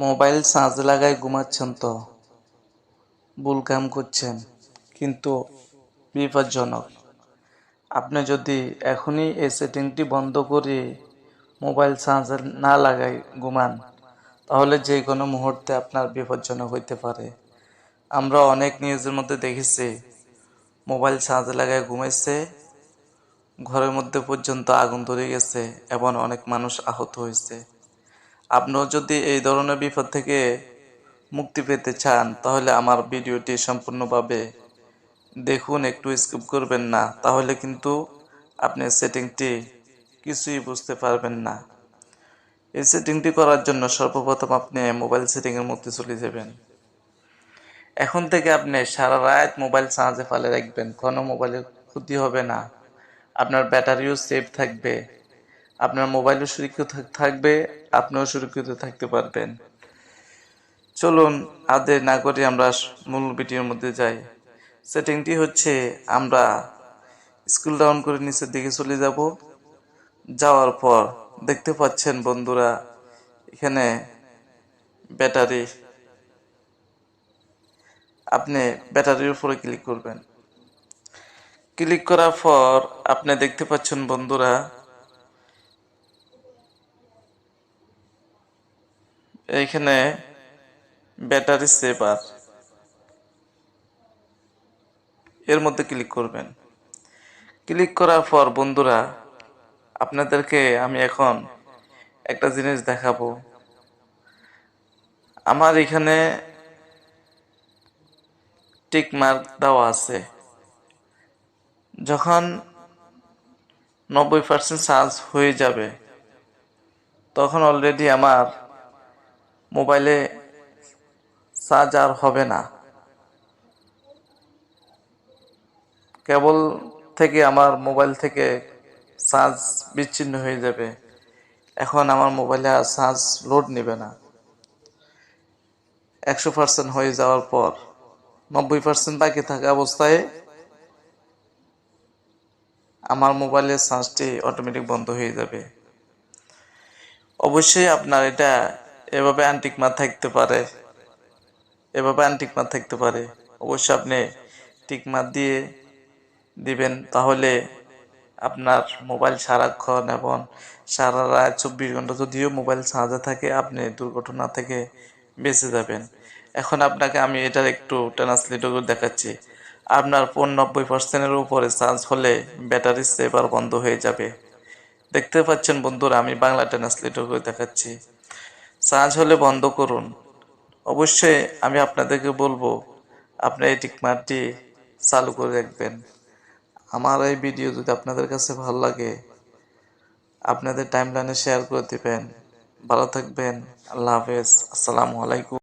Mobile চার্জে লাগায় ঘুমাচ্ছেন তো ভুল কাম করছেন, কিন্তু বিপজ্জনক। আপনি যদি এখনই এই সেটিংটি বন্ধ করে মোবাইল চার্জে না লাগাই ঘুমান, তাহলে যে কোনো মুহূর্তে আপনার বিপজ্জনক হইতে পারে। আমরা অনেক নিউজের মধ্যে দেখেছি মোবাইল চার্জে লাগায় ঘুমাইছে, ঘরের মধ্যে পর্যন্ত আগুন ধরে গেছে এবং অনেক মানুষ আহত হয়েছে। আপনিও যদি এই ধরনের বিপদ থেকে মুক্তি পেতে চান, তাহলে আমার ভিডিওটি সম্পূর্ণভাবে দেখুন, একটু স্কিপ করবেন না, তাহলে কিন্তু আপনি সেটিংটি কিছুই বুঝতে পারবেন না। এই সেটিংটি করার জন্য সর্বপ্রথম আপনি মোবাইল সেটিংয়ের মধ্যে চলে যাবেন। এখন থেকে আপনি সারা রাত মোবাইল চার্জে ফেলে রাখবেন, কোনো মোবাইলের ক্ষতি হবে না, আপনার ব্যাটারিও সেফ থাকবে, আপনার মোবাইলও সুরক্ষিত থাকবে, আপনিও সুরক্ষিত থাকতে পারবেন। চলুন আর দেরি না করে আমরা মূল ভিডিওর মধ্যে যাই। সেটিংটি হচ্ছে, আমরা স্ক্রল ডাউন করে নিচের দিকে চলে যাব। যাওয়ার পর দেখতে পাচ্ছেন বন্ধুরা, এখানে ব্যাটারি, আপনি ব্যাটারির উপরে ক্লিক করবেন। ক্লিক করার পর আপনি দেখতে পাচ্ছেন বন্ধুরা, এইখানে ব্যাটারি সেভার, এর মধ্যে ক্লিক করবেন। ক্লিক করার পর বন্ধুরা, আপনাদেরকে আমি এখন একটা জিনিস দেখাবো। আমার এখানে টিক মার্ক দেওয়া আছে। যখন 90% চার্জ হয়ে যাবে, তখন অলরেডি আমার মোবাইলে চার্জ আর হবে না, কেবল থেকে আমার মোবাইল থেকে চার্জ বিচ্ছিন্ন হয়ে যাবে। এখন আমার মোবাইলে আর চার্জ লোড নেবে না। 100% হয়ে যাওয়ার পর 90% বাকি থাকা অবস্থায় আমার মোবাইলের চার্জটি অটোমেটিক বন্ধ হয়ে যাবে। অবশ্যই আপনার এটা এভাবে আনটিকমার থাকতে পারে, অবশ্যই আপনি টিকমার দিয়ে দিবেন, তাহলে আপনার মোবাইল সারাক্ষণ এবং সারা রাত 24 ঘন্টা যদিও মোবাইল চার্জে থাকে, আপনি দুর্ঘটনা থেকে বেঁচে যাবেন। এখন আপনাকে আমি এটার একটু ট্রান্সলেট করে দেখাচ্ছি। আপনার ফোন 90%-এর উপরে চার্জ হলে ব্যাটারি সেভার বন্ধ হয়ে যাবে। দেখতে পাচ্ছেন বন্ধুরা, আমি বাংলা ট্রান্সলেট করে দেখাচ্ছি। চার্জ হলে বন্ধ করুন। অবশ্যই আমি আপনাদেরকে বলবো, আপনি এই টিকমারটি চালু করে রাখবেন। আমার এই ভিডিও যদি আপনাদের কাছে ভালো লাগে, আপনাদের টাইমলাইনে শেয়ার করে দিবেন। ভালো থাকবেন। আল্লাহ হাফেজ। আসসালামু আলাইকুম।